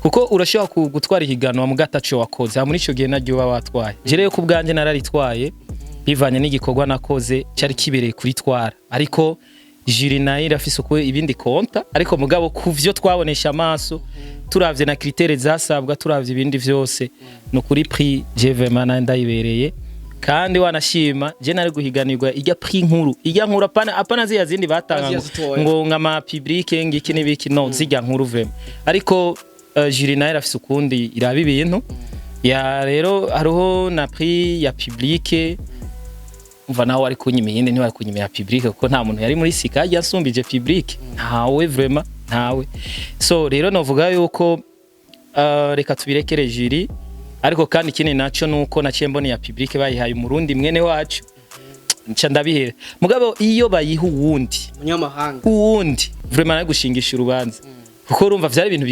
kuko urashobora gutwara ihiganwa mu gatacho wakoze muri ico gihe naryo uba watwaye jereyo ku bwanje nararitwaye bivanye n'igikorwa nakoze cyari kibereye kuri twara ariko juri nayo irafise uko ibindi konta ariko mugabo kuvyo twabonesha amaso turavye na critère zasabwa turavye ibindi vyose no kuri prix vraiment ndayibereye kandi wanashima je nari guhiganirwa ijya prix nkuru apana ziya zindi batanga ngo ngama public ngiki nibiki no zijya nkuru vraiment ariko juri nayo irafise ukundi iraba ibintu ya rero hariho na prix ya public umva nawe ari kunyima yindi ni wari kunyima ya public kuko nta muntu yari muri sika yasumbije public ntawe vraiment ntawe so rero novuga yuko reka tubirekere juri ariko kandi kine naco nuko naciye mbone ya public bayihaye umurundi mwene wacu nca ndabihera mugabo iyo bayiha uwundi munyamahanga uwundi vraiment ari gushingisha urubanza kuko urumva vyari ibintu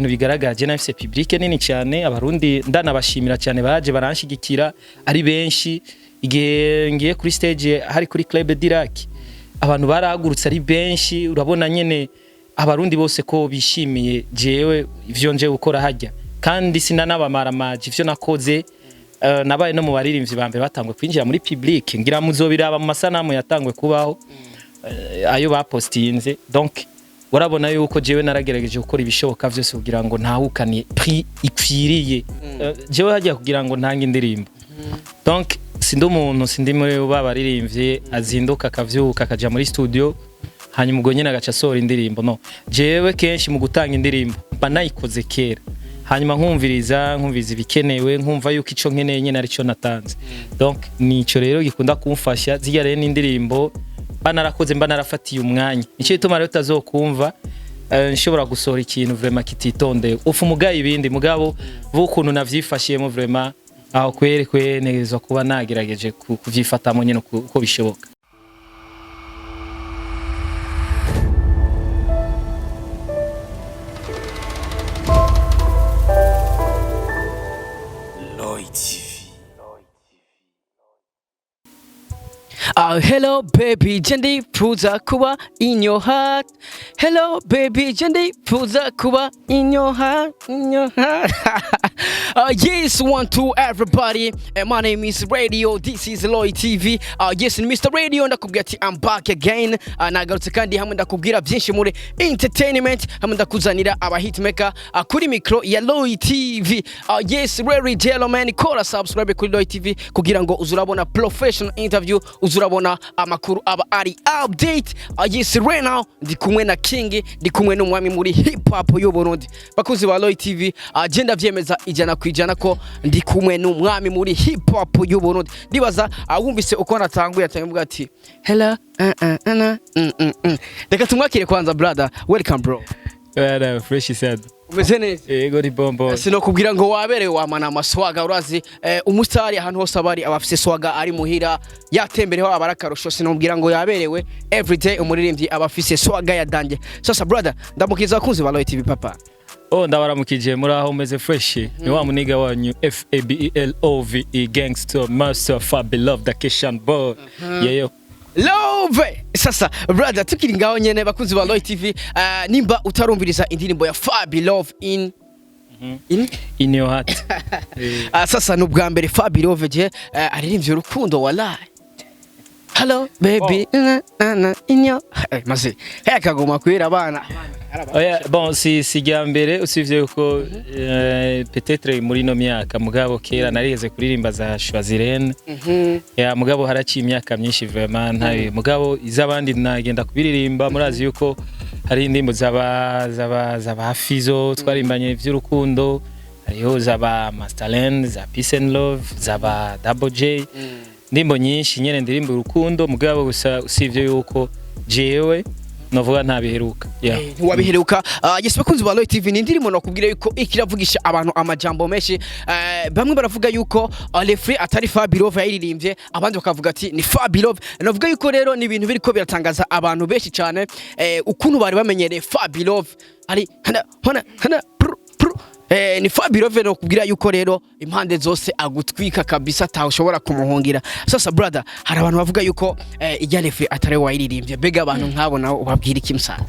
bigaragara je nafise public nini cyane abarundi ndanabashimira cyane baje baranshigikira ari benshi igihe ngiye kuri stage hari kuri Club Dirac abantu barahagurutse ari benshi urabona nyene abarundi bose ko bishimiye jewe ivyo nje gukora hajya kandi sinanabamara maji ivyo nakoze nabaye no mu baririmvyi bambere batangwe kwinjira muri public ngira muzobiraba mu masanamu yatangwe kubaho ayo bapostinze donc warabona yuko jewe naragerageje gukora ibishoboka vyose kugira ngo ntahukaniye prix ikwiriye jewe hajya kugira ngo ntange indirimbo donc sindi umuntu sindi muri babaririmbye azinduka akavyuka akaja muri studio hanyuma ubwo nyene agaca sora indirimbo no jewe kenshi mu gutanga indirimbo mba nayikoze kera hanyuma nkumviriza ibikenewe nkumva yuko ico nkeneye nyene ari cyo natanze donc nico rero gikunda kumfasha ziya rero indirimbo banarakoze banarafatiye umwanya ico bituma rero utazokumva nshobora gusohora ikintu vraiment kititonde ufu mugaye ibindi mugabo vukuntu navyifashiyemo vraiment aho kwerekwe neza kuba nagerageje kuvyifatamo nyene uko bishoboka Hello baby, jendi puza kuba in your heart. Hello baby, jendi puza kuba in your heart, in your heart. Yes, 1 2 everybody. My name is Radio. This is Loy TV. Yes, Mr. Radio ndakubwira ati I'm back again. Nagarutse kandi hamwe ndakubwira byinshi muri entertainment, hamwe ndakuzanira aba hitmaker kuri micro ya Loy TV. Yes, really gentlemen, kora subscribe kuri Loy TV kugira ngo uzurabona professional interview, uzurabona amakuru aba ari update. Yes, right now ndi kumwe na King, ndi kumwe n'umwami muri hip hop y'u Burundi. Bakuzi ba Loy TV, agenda vyemeza ijana kwijana ko ndi kumwe n'umwami muri hip hop y'u Burundi. Ndibaza wumvise uko natanguye atanguye ati hello reka tumwakire kwanza brother, welcome bro. Fresh said umeze neza yego ni bombo sino kubwira ngo wabereye wamana amaswaga urazi umusitari ahantu hose abari abafise swaga ari muhira yatembereho abarakarusho sino kubwira ngo yaberewe everyday umuririmbyi abafise swaga ya danje. Sasa brother ndamukiza kunzi ba Loy TV papa. Ndabaramukije muri aho umeze fresh ni wa muniga wanyu FABELOVE gangster master FABELOVE the Kishan boy yeyo Love. Sasa brother tukiri ngaho nyene bakunzi ba Loy TV nimba utarumviriza indirimbo ya FABELOVE in your heart. Sasa nubwa mbere FABELOVE je aririmbye urukundo wallahi. Hello baby in your maze kagoma kwira abana. Bon si gambere usivye uko peut-être muri no myaka mugabo kera narigeze kuririmba za Shwazirene ya mugabo haraci imyaka myinshi vraiment ntaye mugabo izabandi nagenda kubiririmba murazi yuko hari indimbo zaba Fizo twarimbanye vy'urukundo hariho zaba Masterland za Peace and Love zaba Double J ndimbo nyinshi nyene ndirimba urukundo mugabo gusa usivye yuko jewe novuga ntabiheruka wabiheruka. Yes bakunzi ba Loy TV ni ndirimo nakubwira yuko ikiravugisha abantu amajambo menshi bamwe baravuga yuko Lefre atari FABELOVE yayiririmbye abandi bakavuga ati ni FABELOVE. Navuga yuko rero ni ibintu biriko biratangaza abantu benshi cyane ukuntu bari bamenyereye FABELOVE ari hana ni FABELOVE no kubwira yuko rero impande zose agutwika kabisa tawushobora kumuhungira. Sasa brother hari abantu bavuga yuko ijya Lefre atari wayiririmbye bega abantu nkabo nawo ubabwira iki msana.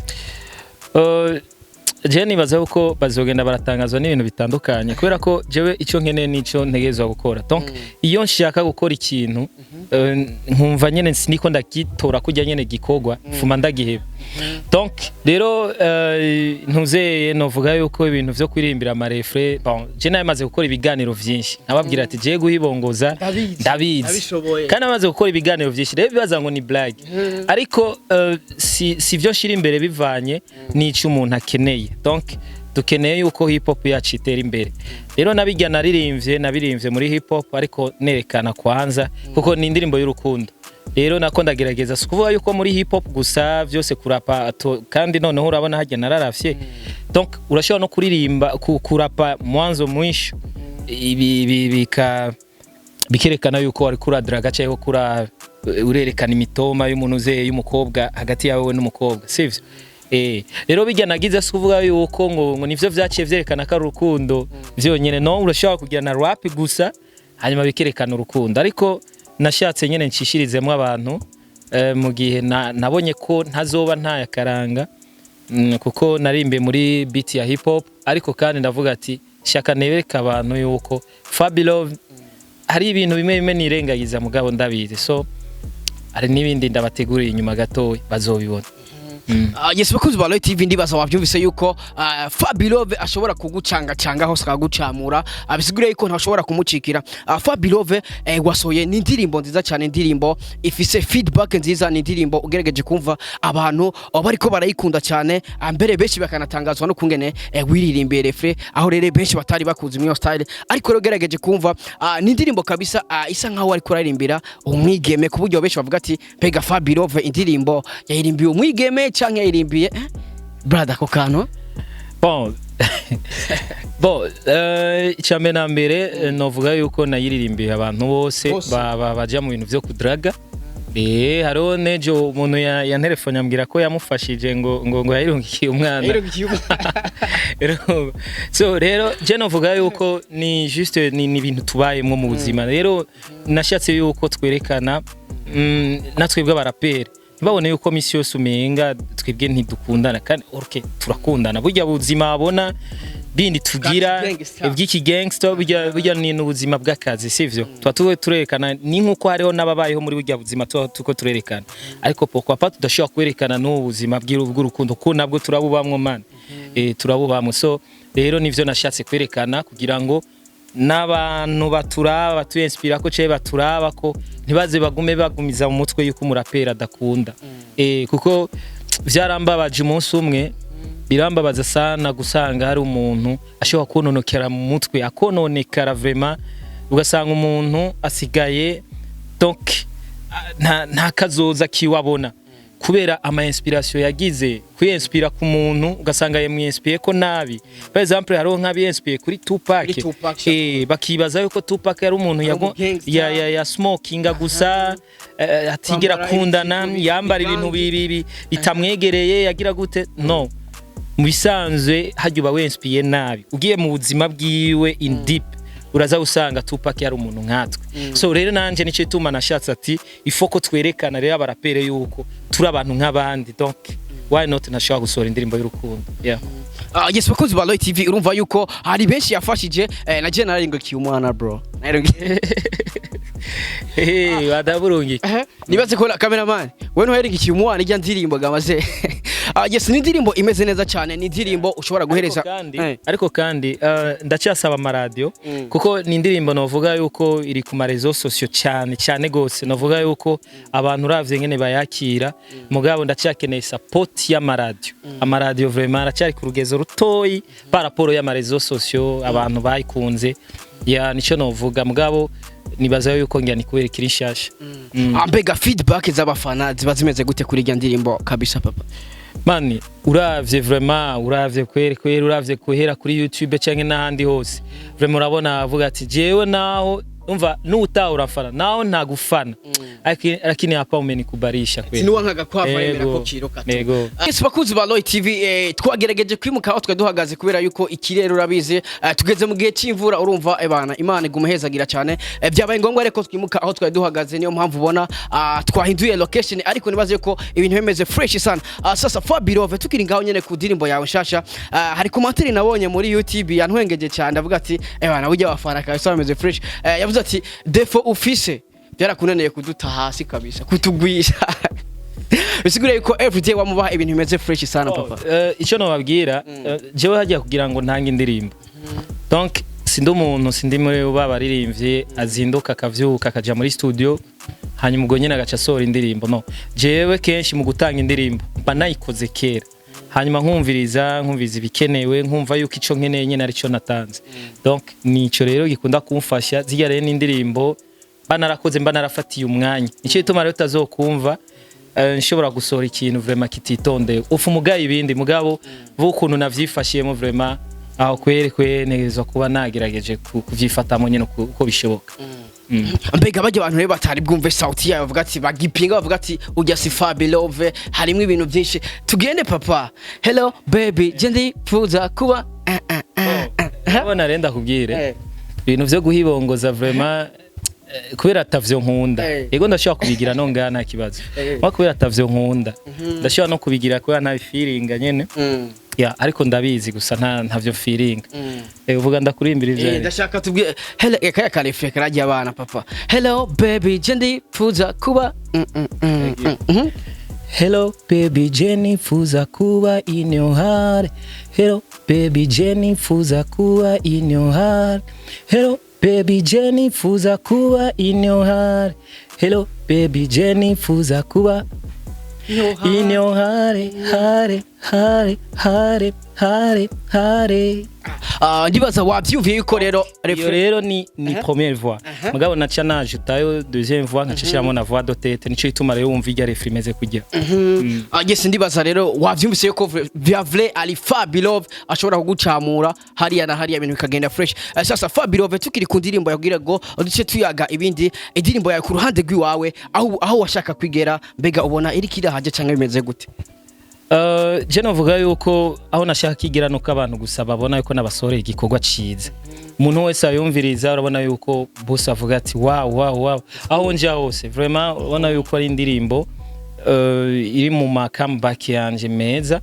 je nibaza yuko bazogenda baratangazwa n'ibintu bitandukanye kubera ko jewe ico nkeneye nico ntegezwa gukora donc iyo nshaka gukora ikintu nkumva nyene siniko ndagitora kujya nyene gikogwa fuma ndagiheba donc rero ntuzeye novuga yuko ibintu vyo kwirimbira amarefre bon je naye maze gukora ibiganiro vyinshi nababwira ati je guhibongoza ndabizi kandi amaze gukora ibiganiro vyinshi rero bibaza ngo ni blague ariko si vyo nshira imbere bivanye n'ico umuntu akeneye donc dukeneye yuko hip hop yacu itera imbere rero nabijya nabirimbye muri hip hop ariko nerekana kwanza kuko ni indirimbo y'urukundo rero nako ndagerageza kuvuga yuko muri hip hop gusa byose kurapa kandi noneho urabona hajya nararafye donc urashobora no kuririmba kurapa mwanzo mwisho ibi bikerekana yuko ari kuradraga cyangwa kura urerekana imitoma y'umuntu uzeye y'umukobwa hagati yawe n'umukobwa sivyo rero bijya nagize kuvuga yuko ngo nivyo vyaciye vyerekana ko urukundo vyonyene no urashobora kugira na rap gusa hanyuma bikerekana urukundo ariko nashatse nyene nshishirizemo abantu mu gihe nabonye ko ntazoba ntayakaranga kuko narimbe muri beat ya hip hop ariko kandi ndavuga ati shaka nebereka abantu yuko FABELOVE hari ibintu bimwe nirengagiza mugabo ndabizi so ari nibindi ndabateguriye inyuma gato bazobibona yes bakuzi ba Light TV ndibaza wavyumvise yuko FABELOVE ashobora kugucanga hose akagucamura abisigure yuko ntashobora kumucikira FABELOVE wasoye ni indirimbo nziza cyane indirimbo ifise feedback nziza ni indirimbo ugerageje kumva abantu bariko barayikunda cyane mbere benshi bakanatangazwa no kungene wiririmbye refre aho rere benshi batari bakuzi myo style ariko rero ugerageje kumva ni indirimbo kabisa isa nkaho ari kurarimbira umwigeme ku buryo benshi bavuga ati pega FABELOVE indirimbo yayirimbiye umwigeme canke irimbiye brother ko kano bon icambe na mbere novuga yuko nayiririmbiye abantu bose baja mu bintu vyo kudraga hariho nejo umuntu ya telefone ambwira ko yamufashije ngo yayirungikiye umwana so rero je novuga yuko ni juste ni ibintu tubayemwo mu buzima rero nashatse yuko twerekana natwebwe abaraperi babone yuko misi yose umenga twebwe ntidukundana kandi turakundana burya buzima abona bindi tugira iby'iki gangster burya ni ubuzima bw'akazi sivyo tuba turerekana ni nkuko hariho n'ababayeho muri burya buzima tuko turerekana ariko pourquoi pas tudashobora kwerekana n'ubuzima bw'urukundo ko nabwo turabubamwo man turabubamwo so rero nivyo nashatse kwerekana kugira ngo n'abantu baturaba batuinspira ko cye baturaba ko ntibaze bagume bagumiza mu mutwe yuko umurapera adakunda kuko vyarambabaje umunsi umwe birambabaza sana gusanga hari umuntu ashobora kononokera mu mutwe akononekara vraiment ugasanga umuntu asigaye donc nta kazoza kiwabona kubera ama inspiration yagize kwiinspira ku muntu ugasanga yemwinspire ko nabi par exemple haro nk'abiinspire kuri Tupac bakibaza yuko Tupac yari umuntu ya smokinga gusa atigera kundana yambara ibintu bitamwegereye yagira gute no mubisanzwe hajye uba winspire nabi ugiye mu buzima bwiwe in deep uraza usanga Tupac yari umuntu nkatwe so rero nanje nice tuma nashatse ati ifoko twerekana rero abarapere yuko turi abantu nk'abandi donc why not nashaka gusora indirimbo y'urukundo yes bakuzi ba Light TV urumva yuko hari benshi yafashije na je naringokiye umwana bro wadaburungi nibaze ko cameraman we no yaringikiye umwana ijya ndirimbo gamaze yes ni indirimbo imeze neza cyane ni indirimbo ushobora guhereza ariko kandi ndacyasaba amaradio kuko ni indirimbo novuga yuko iri ku marezo socio cyane gose novuga yuko abantu ravye ngene bayakira mugabo ndacyakeneye support y'amaradio vraiment aracyari ku rugezo rutoyi par rapport y'amarezo socio abantu bayikunze nico novuga mugabo nibaza yuko ngira ni kubera kirishasha ambega feedback z'abafana ziba zimeze gute kuri irya ndirimbo kabisa papa mani uravye vraiment uravye kwera uravye kuhera kuri YouTube canke n'ahandi hose vraiment urabona avuga ati jewe naho umva nuta urafana nao ntagufana lakini hapa umenikubarisha kweli sinuwa nkaga kwava remera ko kiroka Yes bakuzi ba Loy TV twagerageje kwimuka aho duhagaze kubera yuko ikirere urabizi tugeze mu gihe cy'imvura urumva ebana Imana igumuhezagira cyane byabaye ngombwa reko twimuka aho duhagaze niyo mpamvu ubona twahinduye location ariko nibaze ko ibintu bimeze fresh sana sasa FABELOVE tukiri ngaho nyene ku dirimbo yawe nshasha hari commentaire nabonye muri YouTube yantwengeje cyane avuga ati ebana ujya wafana kabisa bimeze fresh yavuze ati defo ufise byarakunaniye kuduta hasi kabisa kutugwisha bisigura yuko everyday wamubaha ibintu bimeze fresh sana papa icyo nobabwira jewe hajya kugira ngo ntange indirimbo donc sindi umuntu sindi muri babaririmbye azinduka akavyuka akaja muri studio hanyuma ubwo nyine agaca sora indirimbo no jewe kenshi mu gutanga indirimbo mba nayikoze kera hanyuma nkumviriza ibikenewe nkumva yuko ico nkeneye nyine ari cyo natanze donc nico rero gikunda kumfasha ziya rero n'indirimbo banarakoze banarafatiye umwanya nicyo bituma rero utazokumva nshobora gusora ikintu vraiment kititondeye ufu mugaye ibindi mugabo vukuntu navyifashiyemo vraiment aho kwerekwene kuba nagerageje kuvyifatamo nyine uko bishoboka mbega bajya abantu rero batari bwumve sauti yawe bavuga ati bagipinga bavuga ati ujya si FABELOVE harimo ibintu byinshi tugende papa hello baby je ndifuza kuba ubona renda kubwire ibintu byo guhibongoza vraiment kubera atavyo nkunda yego ndashobora kubigira no ngana kibazo mwa kubera atavyo nkunda ndashobora no kubigira kubera nta feeling nyene ya ariko ndabizi gusa ntavyo feeling uvuga ndakurimbirije ndashaka tubwiye hello kaya kalefe karaje abana papa hello baby je ndifuza kuba hello baby je ndifuza kuba in your heart hello baby je ndifuza kuba in your heart hello baby je ndifuza kuba in your heart hello baby je ndifuza kuba in your heart ndibaza wabyumviye yuko rero ni première voix mugabo naca naje utayo deuxième voix nkaca shiramo na voix de tête nico ituma rero wumva irya refri meze kugira yes ndibaza rero wabyumvise yuko vrai ali FABELOVE ashobora kugucamura hariya na hariya ibintu bikagenda fresh sasa FABELOVE tukiri ku ndirimbo yagira ngo duce tuyaga ibindi indirimbo yawe ku ruhande rw'iwawe aho washaka kwigera mbega ubona iri kirahaje cyangwa bimeze gute je novuga yuko aho nashaka kigira nuko abantu gusa babona yuko nabasoreye igikorwa cize umuntu wese ayumviriza urabona yuko boss avuga ati wow aho nje hose vraiment ubona yuko ari indirimbo iri mu comeback yanje meza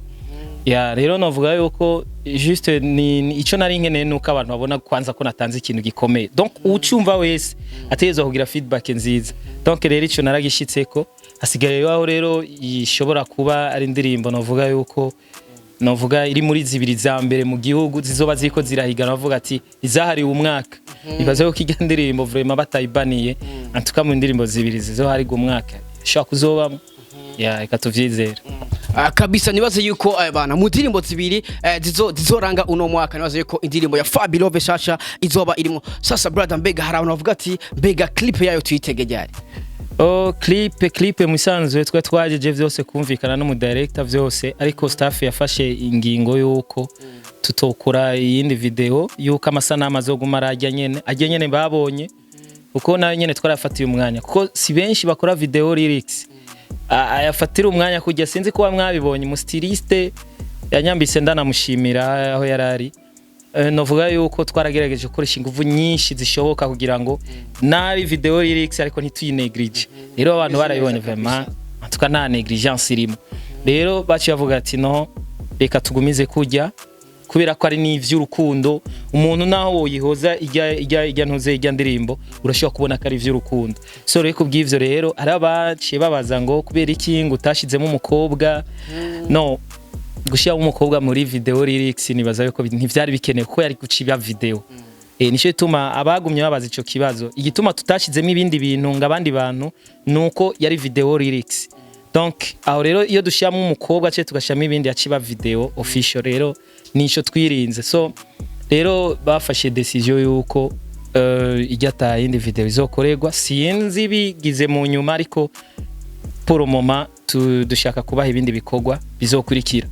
ya rero novuga yuko juste ni ico nari nkeneye nuko abantu babona kwanza ko natanze ikintu gikomeye donc ucumva wese atezwa kugira feedback nziza donc rero ico naragishitseko asigaye yaho rero ishobora kuba ari indirimbo novuga iri muri zibiri za mbere mu gihugu zizoba ziko zirahigana bavuga ati izahariwe umwaka ibaze ko kijya ndirimbo vraiment batayibaniye antuka mu ndirimbo zibiri zizohari umwaka shaka kuzoba ya ikatuvyizera kabisa nibaze yuko abana mu ndirimbo zibiri zizoranga uno mwaka nibaze yuko indirimbo ya FABELOVE shasha izoba irimo sasa brother mbega hari abantu bavuga ati mbega clip yayo tuyitegejyari clip musanzwe twajeje vyose kumvikana no mu director vyose ariko staff yafashe ingingo yuko tutokora iyindi video yuko amasanamu azoguma arajya nyene babonye uko nayo nyene twarafatiye umwanya kuko si benshi bakora video lyrics ayafatira umwanya kujya sinzi kuba mwabibonye mu styliste yanyambise ndanamushimira aho yarari novuga yuko twaragerageje gukoresha ingufu nyinshi zishoboka kugira ngo nari video lyrics ariko ntituyinegrige rero abantu barayibonye vraiment atuka nta negligence irimo rero baci bavuga ati no reka tugumize kujya kubera ko ari n'ivy'urukundo umuntu naho woyihoza ijya ntuze ijya ndirimbo urashobora kubona ko ari ivy'urukundo so rero kubw'ivyo rero arabaciye babaza ngo kubera iki ngo utashizemo umukobwa no gushya umukobwa muri video lyrics nibaza yuko ntivyari bikenewe ko yari guciba video nico ituma abagumye babaza ico kibazo igituma tutashizemo ibindi bintu ngabandi bantu nuko yari video lyrics donc aho rero iyo dushyamo umukobwa cyo tugashamo ibindi yaciba video official rero nico twirinze so rero bafashe decision yuko ijyata yindi video izokorerwa sinzi bigize mu nyuma ariko pour le moment dushaka kubaha ibindi bikorwa bizokurikira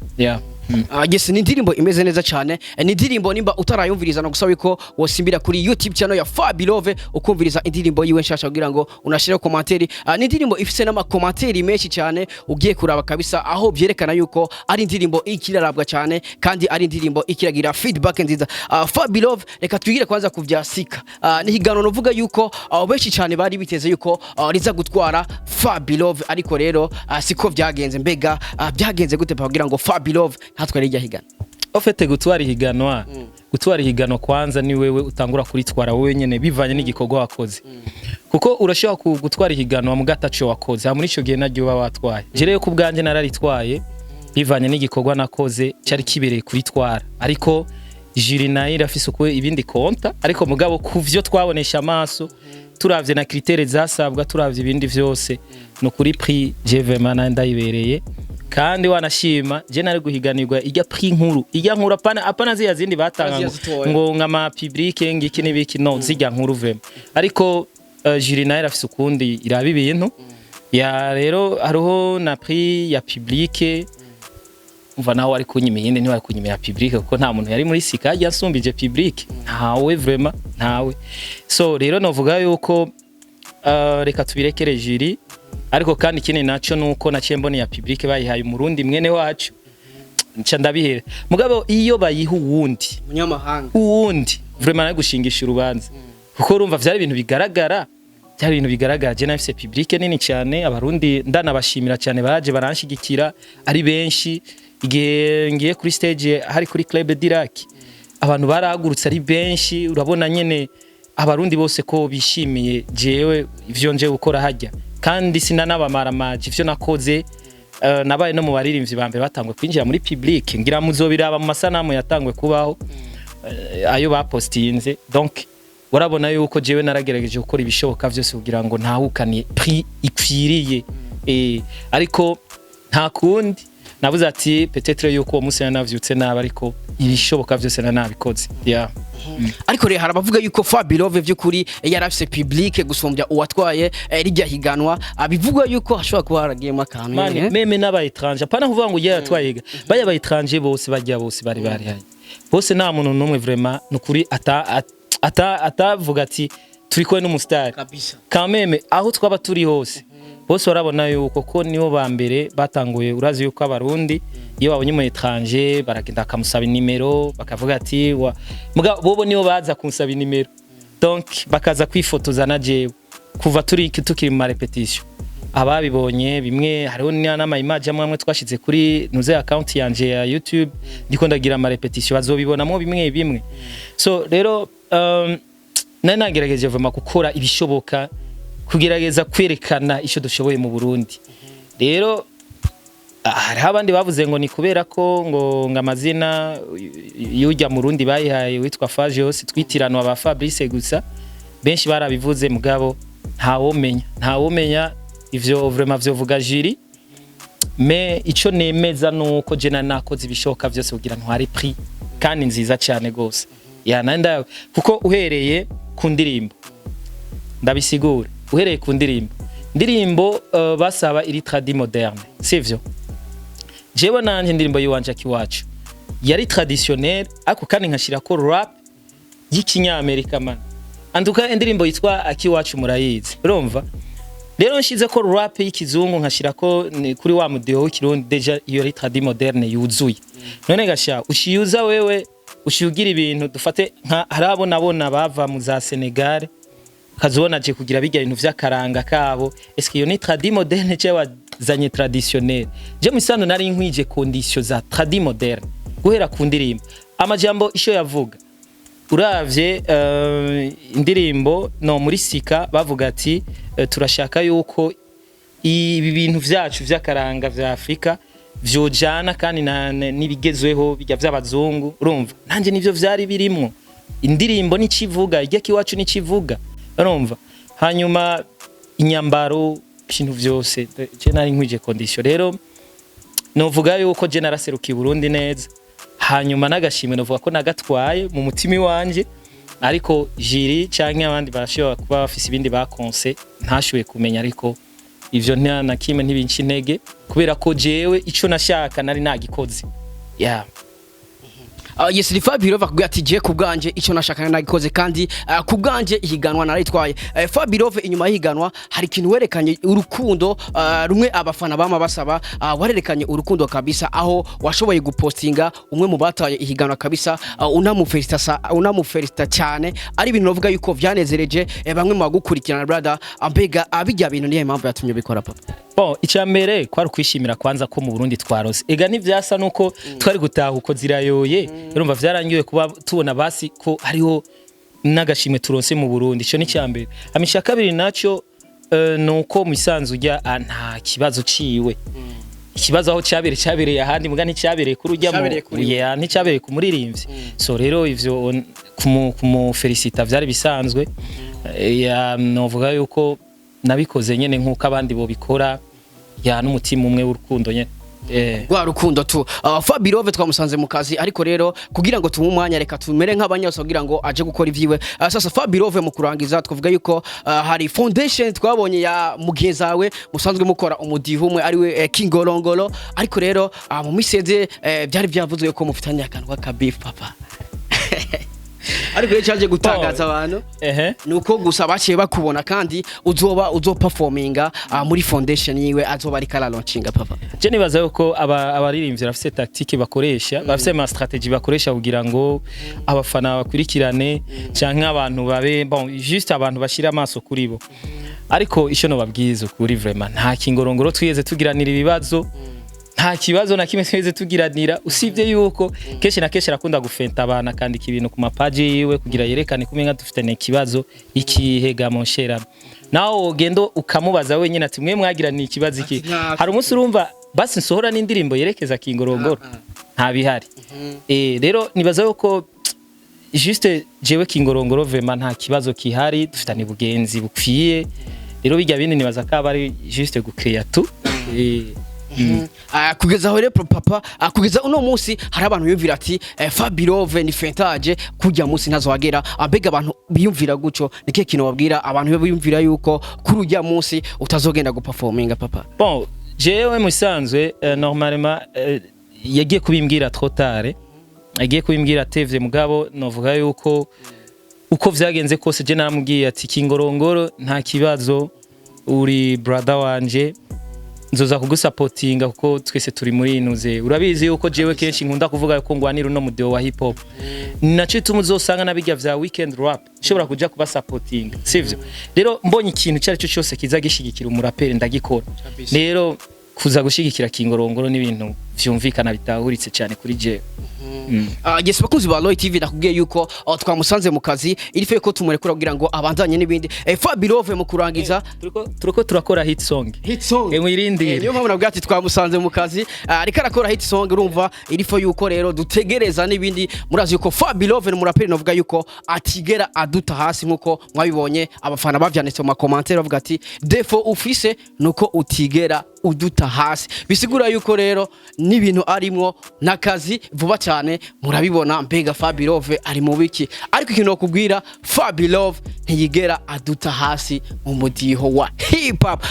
Yes, ni indirimbo imeze neza cyane. Ni indirimbo nimba utarayumviriza no gusaba ko wosimbira kuri YouTube channel ya FABELOVE ukumviriza indirimbo yiwe nshasha kugira ngo unashire commentaire. Ni indirimbo ifise n'ama commentaire menshi cyane ugiye kuraba kabisa aho byerekana yuko ari indirimbo ikirarabwa cyane kandi ari indirimbo ikiragira feedback nziza. FABELOVE reka twigire kwanza kuvya sika. Ni higano novuga yuko benshi cyane bari biteze yuko riza gutwara FABELOVE ariko rero siko byagenze. Mbega byagenze gute kugira ngo FABELOVE ntatware ijya higana? Ofete gutwara ihiganwa, gutwara ihiganwa kwanza ni wewe utangura kuritwara wewe nyene bivanye n'igikorwa wakoze. Kuko urashobora gutwara ihiganwa mu gatacho wakoze, muri ico gihe naryo baba watwaye. Je rero ku bwanje nararitwaye bivanye n'igikorwa nakoze cyari kibereye kuritwara. Ariko juri nayo irafise uko ibindi konta, ariko mugabo kuvyo twabonesha amaso turavye na critères zasabwa, turavye ibindi vyose no kuri prix je vraiment ndayibereye. Kandi wanashima je nari guhiganirwa ijya prix nkuru, ijya nkuru apana ziya zindi batanga ngo ngama public ngiki nibiki no zijya nkuru vema. Ariko juri nayo irafise ukundi iraba ibintu ya rero hariho na prix ya public. Umva nawe ari kunyimiyinde ni wari kunyimira public kuko nta muntu yari muri sika ajya asumbije public, ntawe vraiment ntawe. So rero novuga yuko reka tubirekere juri. Ariko kandi ikindi naco nuko naciye mbone ya public bayihaye umurundi mwene wacu nca ndabihera. Mugabo iyo bayiha uwundi munyamahanga uwundi vraiment ari gushingisha urubanza kuko urumva vyari ibintu bigaragara, byari ibintu bigaragara. Je nafise public nini cyane, abarundi ndanabashimira cyane baje baranshigikira ari benshi. Igihe ngiye kuri stage hari kuri Club Dirac abantu barahagurutse ari benshi, urabona nyene abarundi bose ko bishimiye jewe ivyo nje gukora hajya. Kandi sinanabamaramaje ivyo nakoze. Nabaye no mu baririmvyi bambere batangwe kwinjira muri public, ngira muzobiraba mu masanamu yatangwe kubaho ayo bapostinze. Donc urabona yuko jewe naragerageje gukora ibishoboka vyose kugira ngo ntahukane prix ikwiriye. Ariko nta kundi navuze ati peut-être yuko uwo musi navyutse naba, ariko ibishoboka vyose nanabikoze. Ariko rero harabavuga yuko FABELOVE vy'ukuri yarafise public gusombya uwatwaye rijya higanwa. Abivugwa yuko hashobora kuba haragiyemo akantu meme n'aba étranger, apana kuvuga ngo yaratwaye baya ba étranger bose bajya bose bari hari bose, nta muntu numwe vraiment nukuri atavuga ati turi ko n'umustar kabisa. Kameme aho twaba turi hose bose barabona yuko ko nibo bambere batanguye. Urazi yuko abarundi iyo babonye mu étranger baragenda akamusaba nimero bakavuga ati muga bobo nibo baza kunsaba nimero, donc bakaza kwifotoza na jewe kuva tukiri mu repetition. Ababibonye bimwe hariho n'ama image amwe twashize kuri nuze account yanje ya YouTube ndiko ndagira ama repetition bazobibonamo bimwe. So rero nagerageje vraiment gukora ibishoboka kugerageza kwerekana icyo dushoboye mu Burundi. Rero hari abandi bavuze ngo ni kubera ko ngo ngamazina y'ujya mu Burundi bayihaye witwa Fagios twitiranwa ba Fabrice gusa, benshi barabivuze mugabo ntawomenya ivyo vraiment vyovuga juri. Mais ico nemeza nuko je nakoze ibishoboka vyose kugira ntwari prix kandi nziza cyane gose. Nanda kuko uhereye ku ndirimbo ndabisigura. Uhereye ku ndirimbo basaba iri tradi moderne, sivyo? Jewe nanje ndirimbo yiwanje akiwacu yari traditionnel, ako kandi nkashira ko rap y'ikinyamerika man. Anduka indirimbo yitwa akiwacu murayizi, urumva? Rero nshize ko rap y'ikizungu nkashira ko kuri wa mudeho w'ikirundi, deja iyo ari tradi moderne yuzuye. None gasha ushiyuza wewe ushiyugira ibintu dufate nka harabona bava mu za Senegal kazona je kugira bijya ibintu vy'akaranga kabo. Eske iyo ni tradi moderne cewa zanye traditionnel? Je misano nari nkwije condition za tradi moderne guhera ku ndirimbo. Amajambo isho yavuga uravye indirimbo no muri sika bavuga ati turashaka yuko ibi bintu vyacu vy'akaranga vya Afrika vyojana kandi nibigezweho bijya vy'abazungu. Urumva nanje nivyo vyari birimwo. Indirimbo ni civuga, ijya kiwacu ni civuga, urumva? Hanyuma inyambaro ibintu vyose je nari nkwije condition. Rero novuga yuko je naraserukiye Burundi neza. Hanyuma nagashimwe novuga ko nagatwaye mu mutimi wanje, ariko jiri canke abandi barashobora kuba bafise ibindi bakonse ntashoboye kumenya. Ariko ivyo nta nakimwe ntibinci intege kubera ko jewe ico nashaka nari nagikoze. yeah. Yes, ni FABELOVE akubwira ati je kubganje ico nashakana nagikoze kandi kubganje ihiganwa naritwaye. FABELOVE inyuma y'ihiganwa hari ikintu werekanye urukundo rumwe abafana bama basaba, warerekanye urukundo kabisa aho washoboye gupostinga umwe mu bataye ihiganwa kabisa, unamufelicita cyane, ari ibintu novuga yuko vyanezereje bamwe mu bagukurikirana brother, ambega abijya bintu niye impamvu yatumye bikora papa. Bon, icyambere kwari kwishimira kwanza ko mu Burundi twarose. Ega ntivyasa nuko twari gutaha uko zirayoye. Urumva vyarangiwe kuba tubona basi ko hariho n'agashimwe turonse mu Burundi. Ico ni cyambere. Amisha kabiri naco nuko musanzu rya nta kibazo ciwe. Ikibazo aho cyabereye ahandi muga nticyabereye kuri urya mu nticyabereye ku muririmbyi. So rero ivyo kumufelicita vyari bisanzwe. Ya novuga yuko nabikoze nyene nkuko abandi bo bikora ya n'umutima umwe w'urukundo nyene rwa rukundo tu. FABELOVE twamusanze mu kazi, ariko rero kugira ngo tumu mwanya reka tumere nk'abanyose kugira ngo aje gukora ivyiwe. Sasa FABELOVE mu kurangiza twavuga yuko hari foundation twabonye ya mugezawe musanzwe mukora umudiho umwe ari we Kingorongoro, ariko rero mu miseze byari byavuzwe ko mufitanye akanwa ka beef papa. Ariko cyaje gutangaza abantu nuko gusa baciye bakubona kandi uzoperforminga muri foundation yiwe azoba ari kala launching papa. Je nibaza yuko abaririmbyi bafite tactique bakoresha, bafite ma strategie bakoresha kugira ngo abafana bakurikirane canke abantu babe bon juste abantu bashira amaso kuri bo. Ariko isho no babwizo kuri vraiment nta Kingorongoro twiyeze tugiranira ibibazo, nta kibazo na kimwe tweze tugiranira, usibye yuko kenshi na kenshi rakunda gufenta abana kandi kibintu ku mapaji yiwe kugira yerekane kumenga dufite n'ikibazo ikihega monshera. Naho gendo ukamubaza wenyine ati mwe mwagirana ikibazo iki, hari umunsi urumva basi nsohora n'indirimbo yerekeza Kingorongoro nta bihari. Rero nibaza yuko juste jewe Kingorongoro vraiment nta kibazo kihari, dufitane bugenzi bukwiye. Rero bijya bindi nibaza ko abari juste gucreate tu kugeza aho rero papa, kugeza uno munsi hari abantu biyumvira ati FABELOVE ni fentage kujya munsi ntazogera, abega abantu biyumvira guco nike kintu babwira abantu biyumvira yuko kuri ujya munsi utazogenda guperforminga papa. Bon, jewe musanzwe normalement yagiye kubimbwira trop tard, yagiye kubimbwira tevye mugabo novuga yuko uko vyagenze kose je naramubwiye ati Kingorongoro nta kibazo, uri brother wanje nzoza kugusupportinga kuko twese turi muri inuze. Urabizi yuko jewe kenshi nkunda kuvuga yuko ngwanira no mudio wa hip hop, naco tumuzosanga nabijya vya weekend rap shobora kuja kuba supportinga sivyo. Rero mbonye ikintu cyari cyo cyose kiza gishigikira umuraperi ndagikora. Rero kuza gushigikira Kingorongoro n'ibintu vyumvikana bitahuritse cyane kuri jewe. Yes, bakunzi ba Loy TV nakubwiye yuko twamusanze mu kazi irife ko tumurekura kugira ngo abandanye n'ibindi. FABELOVE mu kurangiza turiko turakora hit song mwirindire. Niyo mpamvu nabwo ati twamusanze mu kazi ariko arakora hit song, urumva irife yuko rero dutegereza n'ibindi. Murazi yuko FABELOVE n'umuraperi novuga yuko atigera aduta hasi nkuko mwabibonye abafana bavyanditse mu commentaire bavuga ati defo ufise nuko utigera uduta hasi, bisigura yuko rero n'ibintu arimwo nakazi vuba cyane murabibona. Mbega FABELOVE ari mu biki, ariko ikintu okubwira FABELOVE ntiyigera aduta hasi mu mudiho wa hip hop.